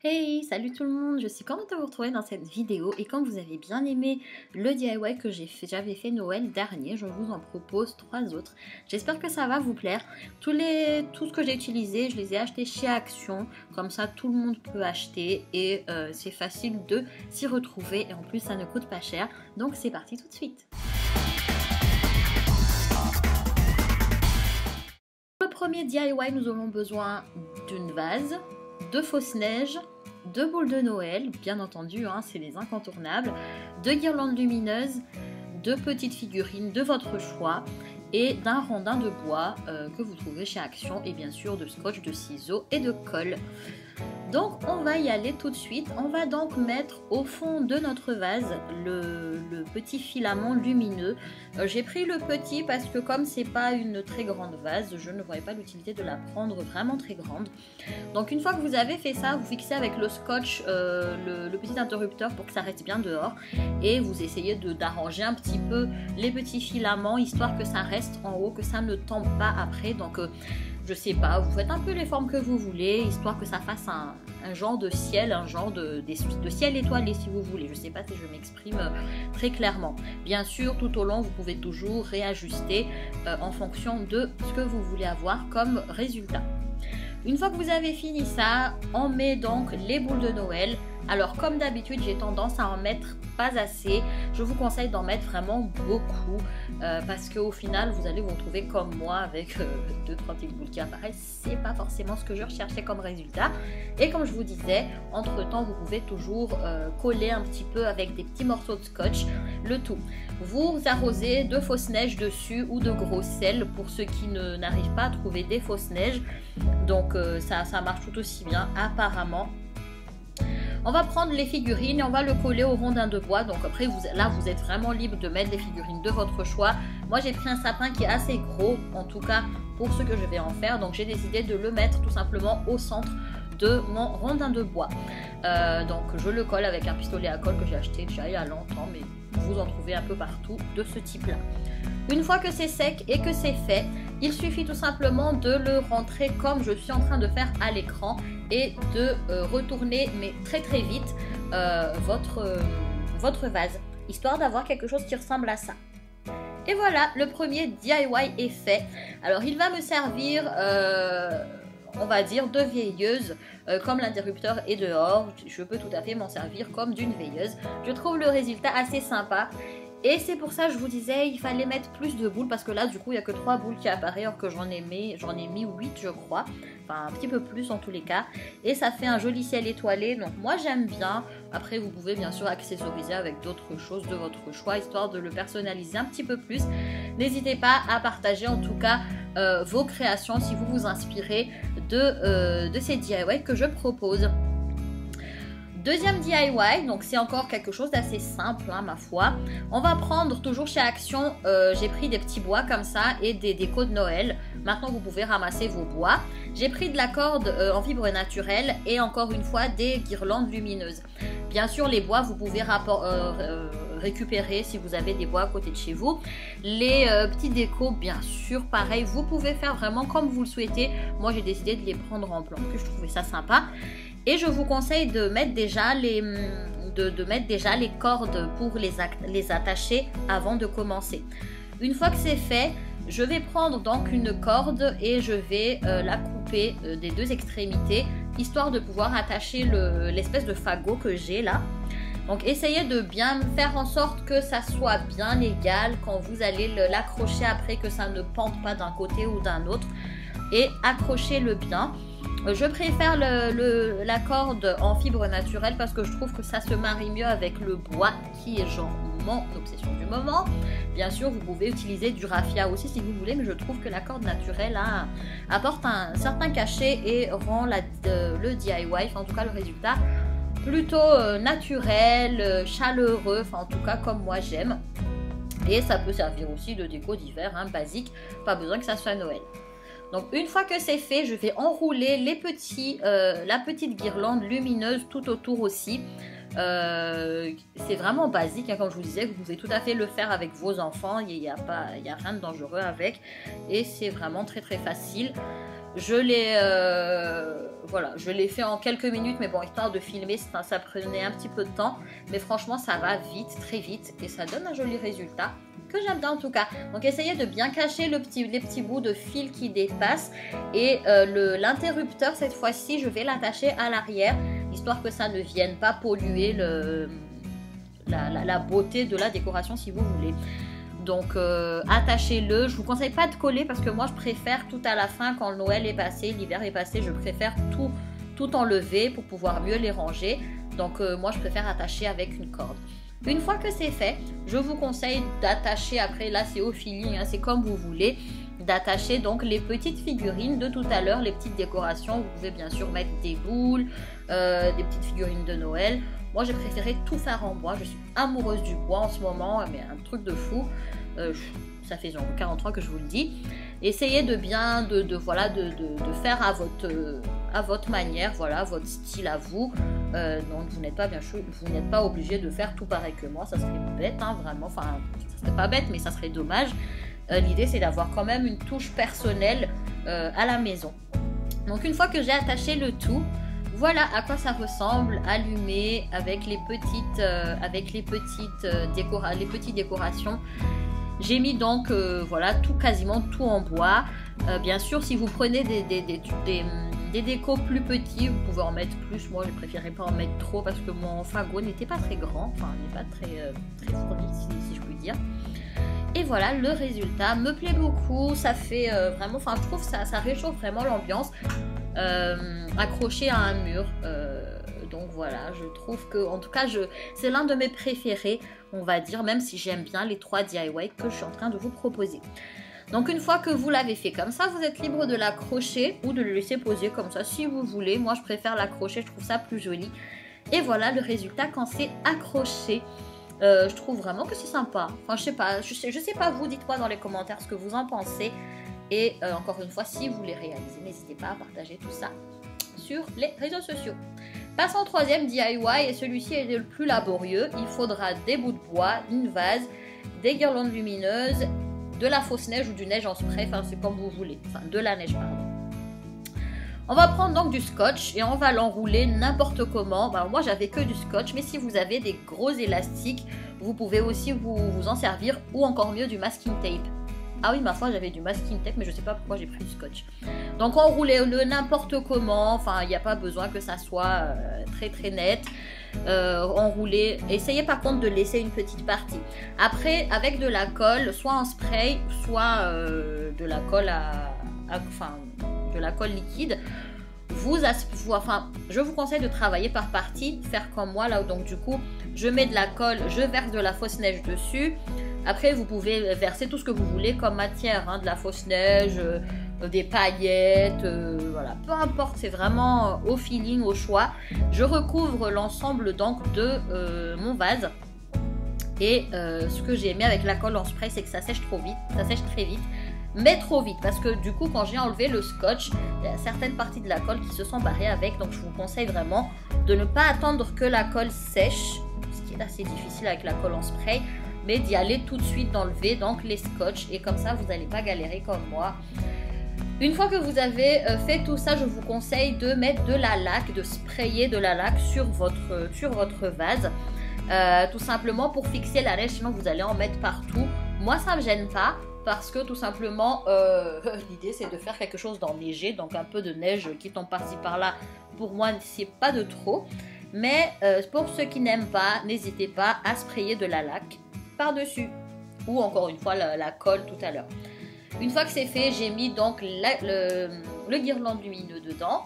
Hey, salut tout le monde, je suis contente de vous retrouver dans cette vidéo et comme vous avez bien aimé le DIY que j'avais fait Noël dernier, je vous en propose 3 autres. J'espère que ça va vous plaire. Tout ce que j'ai utilisé, je les ai achetés chez Action, comme ça tout le monde peut acheter et c'est facile de s'y retrouver et en plus ça ne coûte pas cher. Donc c'est parti tout de suite. Pour le premier DIY, nous aurons besoin d'une vase, de fausses neiges, de boules de Noël, bien entendu, hein, c'est les incontournables, de guirlandes lumineuses, de petites figurines de votre choix et d'un rondin de bois que vous trouverez chez Action et bien sûr de scotch, de ciseaux et de colle. Donc on va y aller tout de suite. On va donc mettre au fond de notre vase le petit filament lumineux. J'ai pris le petit parce que comme c'est pas une très grande vase, je ne voyais pas l'utilité de la prendre vraiment très grande. Donc une fois que vous avez fait ça, vous fixez avec le scotch le petit interrupteur pour que ça reste bien dehors et vous essayez d'arranger un petit peu les petits filaments histoire que ça reste en haut, que ça ne tombe pas après. Donc je sais pas, vous faites un peu les formes que vous voulez, histoire que ça fasse un genre de ciel, un genre de ciel étoilé si vous voulez. Je sais pas si je m'exprime très clairement. Bien sûr, tout au long, vous pouvez toujours réajuster en fonction de ce que vous voulez avoir comme résultat. Une fois que vous avez fini ça, on met donc les boules de Noël. Alors comme d'habitude, j'ai tendance à en mettre pas assez. Je vous conseille d'en mettre vraiment beaucoup parce qu'au final, vous allez vous retrouver comme moi avec 2-3 petites boules qui apparaissent. C'est pas forcément ce que je recherchais comme résultat. Et comme je vous disais, entre temps, vous pouvez toujours coller un petit peu avec des petits morceaux de scotch, le tout. Vous arrosez de fausses neiges dessus ou de gros sel pour ceux qui n'arrivent pas à trouver des fausses neiges. Donc ça marche tout aussi bien apparemment. On va prendre les figurines et on va le coller au rondin de bois. Donc après, là, vous êtes vraiment libre de mettre les figurines de votre choix. Moi, j'ai pris un sapin qui est assez gros, en tout cas pour ce que je vais en faire. Donc j'ai décidé de le mettre tout simplement au centre de mon rondin de bois. Donc je le colle avec un pistolet à colle que j'ai acheté déjà il y a longtemps, mais vous en trouvez un peu partout de ce type-là. Une fois que c'est sec et que c'est fait, il suffit tout simplement de le rentrer comme je suis en train de faire à l'écran et de retourner, mais très très vite, votre vase, histoire d'avoir quelque chose qui ressemble à ça. Et voilà, le premier DIY est fait. Alors il va me servir, on va dire, de veilleuse. Comme l'interrupteur est dehors, je peux tout à fait m'en servir comme d'une veilleuse. Je trouve le résultat assez sympa. Et c'est pour ça que je vous disais, il fallait mettre plus de boules parce que là, du coup, il n'y a que 3 boules qui apparaissent alors que j'en ai mis 8, je crois. Enfin, un petit peu plus en tous les cas. Et ça fait un joli ciel étoilé. Donc moi, j'aime bien. Après, vous pouvez bien sûr accessoriser avec d'autres choses de votre choix, histoire de le personnaliser un petit peu plus. N'hésitez pas à partager en tout cas vos créations si vous vous inspirez de ces DIY que je propose. Deuxième DIY, donc c'est encore quelque chose d'assez simple, hein, ma foi. On va prendre, toujours chez Action, j'ai pris des petits bois comme ça et des décos de Noël. Maintenant, vous pouvez ramasser vos bois. J'ai pris de la corde en fibre naturelle et encore une fois, des guirlandes lumineuses. Bien sûr, les bois, vous pouvez récupérer si vous avez des bois à côté de chez vous. Les petits décos, bien sûr, pareil, vous pouvez faire vraiment comme vous le souhaitez. Moi, j'ai décidé de les prendre en plan, que je trouvais ça sympa. Et je vous conseille de mettre déjà les cordes pour les attacher avant de commencer. Une fois que c'est fait, je vais prendre donc une corde et je vais la couper des 2 extrémités, histoire de pouvoir attacher l'espèce de fagot que j'ai là. Donc essayez de bien faire en sorte que ça soit bien égal quand vous allez l'accrocher après, que ça ne pente pas d'un côté ou d'un autre. Et accrochez-le bien. Je préfère la corde en fibre naturelle parce que je trouve que ça se marie mieux avec le bois qui est genre mon obsession du moment. Bien sûr, vous pouvez utiliser du raffia aussi si vous voulez, mais je trouve que la corde naturelle apporte un certain cachet et rend le DIY, enfin en tout cas le résultat, plutôt naturel, chaleureux, enfin en tout cas comme moi j'aime. Et ça peut servir aussi de déco d'hiver, hein, basique, pas besoin que ça soit Noël. Donc une fois que c'est fait, je vais enrouler la petite guirlande lumineuse tout autour aussi. C'est vraiment basique, hein, comme je vous disais, vous pouvez tout à fait le faire avec vos enfants, il n'y a rien de dangereux avec et c'est vraiment très très facile. Je l'ai voilà, je l'ai fait en quelques minutes, mais bon, histoire de filmer, ça prenait un petit peu de temps. Mais franchement, ça va vite, très vite, et ça donne un joli résultat que j'aime bien en tout cas. Donc essayez de bien cacher les petits bouts de fil qui dépassent. Et l'interrupteur, cette fois-ci, je vais l'attacher à l'arrière, histoire que ça ne vienne pas polluer la beauté de la décoration si vous voulez. Donc attachez-le. Je vous conseille pas de coller parce que moi je préfère tout à la fin, quand le Noël est passé, l'hiver est passé, je préfère tout enlever pour pouvoir mieux les ranger. Donc moi je préfère attacher avec une corde. Une fois que c'est fait, je vous conseille d'attacher, après là c'est au feeling, hein, c'est comme vous voulez, d'attacher donc les petites figurines de tout à l'heure, les petites décorations. Vous pouvez bien sûr mettre des boules, des petites figurines de Noël. Moi j'ai préféré tout faire en bois, je suis amoureuse du bois en ce moment, mais un truc de fou. Ça fait genre 40 ans que je vous le dis. Essayez de bien voilà, de faire à votre manière, voilà, votre style à vous. Donc vous n'êtes pas vous n'êtes pas obligé de faire tout pareil que moi, ça serait bête, hein, vraiment. Enfin, ça serait pas bête, mais ça serait dommage. L'idée c'est d'avoir quand même une touche personnelle à la maison. Donc une fois que j'ai attaché le tout, voilà à quoi ça ressemble, allumé avec les petites décorations. J'ai mis donc voilà, quasiment tout en bois. Bien sûr, si vous prenez des décos plus petits, vous pouvez en mettre plus. Moi, je préférais pas en mettre trop parce que mon fagot n'était pas très grand, enfin, n'est pas très fourni, si je puis dire. Et voilà, le résultat me plaît beaucoup. Ça fait vraiment, enfin, je trouve ça réchauffe vraiment l'ambiance. Accroché à un mur. Donc voilà, je trouve que, en tout cas, c'est l'un de mes préférés, on va dire, même si j'aime bien les 3 DIY que je suis en train de vous proposer. Donc une fois que vous l'avez fait comme ça, vous êtes libre de l'accrocher ou de le laisser poser comme ça si vous voulez. Moi, je préfère l'accrocher, je trouve ça plus joli. Et voilà le résultat quand c'est accroché. Je trouve vraiment que c'est sympa. Enfin, je sais pas vous, dites-moi dans les commentaires ce que vous en pensez. Et encore une fois, si vous les réalisez, n'hésitez pas à partager tout ça sur les réseaux sociaux. Passons au 3e DIY, et celui-ci est le plus laborieux. Il faudra des bouts de bois, une vase, des guirlandes lumineuses, de la fausse neige ou du neige en spray, enfin c'est comme vous voulez, enfin de la neige pardon. On va prendre donc du scotch et on va l'enrouler n'importe comment. Alors moi j'avais que du scotch, mais si vous avez des gros élastiques, vous pouvez aussi vous en servir, ou encore mieux du masking tape. Ah oui, ma foi, j'avais du masking tape, mais je sais pas pourquoi j'ai pris du scotch. Donc enroulez-le n'importe comment, enfin il n'y a pas besoin que ça soit très net. Enroulez, essayez par contre de laisser une petite partie. Après, avec de la colle, soit en spray, soit de la colle de la colle liquide, je vous conseille de travailler par partie, faire comme moi là. Donc du coup, je mets de la colle, je verse de la fausse neige dessus. Après, vous pouvez verser tout ce que vous voulez comme matière, hein, de la fausse neige, des paillettes, voilà, peu importe, c'est vraiment au feeling, au choix. Je recouvre l'ensemble donc de mon vase. Et ce que j'ai aimé avec la colle en spray, c'est que ça sèche très vite, mais trop vite, parce que du coup quand j'ai enlevé le scotch, il y a certaines parties de la colle qui se sont barrées avec. Donc je vous conseille vraiment de ne pas attendre que la colle sèche, ce qui est assez difficile avec la colle en spray, mais d'y aller tout de suite, d'enlever donc les scotch, et comme ça vous n'allez pas galérer comme moi. Une fois que vous avez fait tout ça, je vous conseille de mettre de la laque, de sprayer de la laque sur votre vase, tout simplement pour fixer la neige, sinon vous allez en mettre partout. Moi ça me gêne pas, parce que tout simplement l'idée c'est de faire quelque chose d'enneigé, donc un peu de neige qui tombe par-ci par-là, pour moi c'est pas de trop. Mais pour ceux qui n'aiment pas, n'hésitez pas à sprayer de la laque par-dessus, ou encore une fois la colle tout à l'heure. Une fois que c'est fait, j'ai mis donc le guirlande lumineux dedans,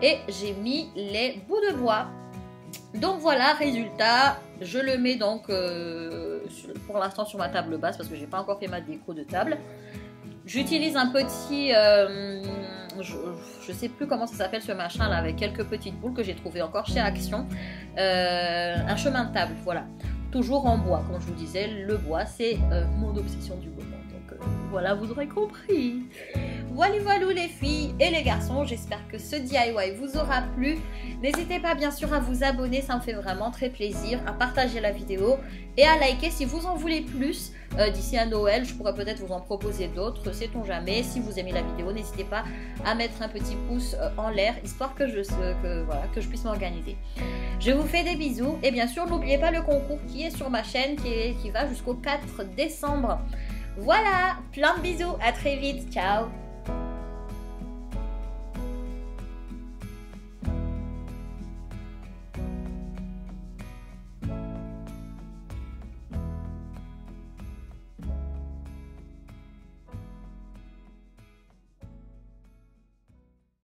et j'ai mis les bouts de bois. Donc voilà, résultat, je le mets donc pour l'instant sur ma table basse, parce que j'ai pas encore fait ma déco de table. J'utilise un petit, je sais plus comment ça s'appelle ce machin là, avec quelques petites boules que j'ai trouvé encore chez Action, un chemin de table, voilà. Toujours en bois, comme je vous disais, le bois c'est mon obsession du moment, donc voilà, vous aurez compris. Voilà les filles et les garçons, j'espère que ce DIY vous aura plu. N'hésitez pas bien sûr à vous abonner, ça me fait vraiment très plaisir, à partager la vidéo et à liker si vous en voulez plus. D'ici à Noël, je pourrais peut-être vous en proposer d'autres, sait-on jamais. Si vous aimez la vidéo, n'hésitez pas à mettre un petit pouce en l'air, histoire que je puisse m'organiser. Je vous fais des bisous et bien sûr n'oubliez pas le concours qui est sur ma chaîne, qui va jusqu'au 4 décembre. Voilà, plein de bisous, à très vite, ciao.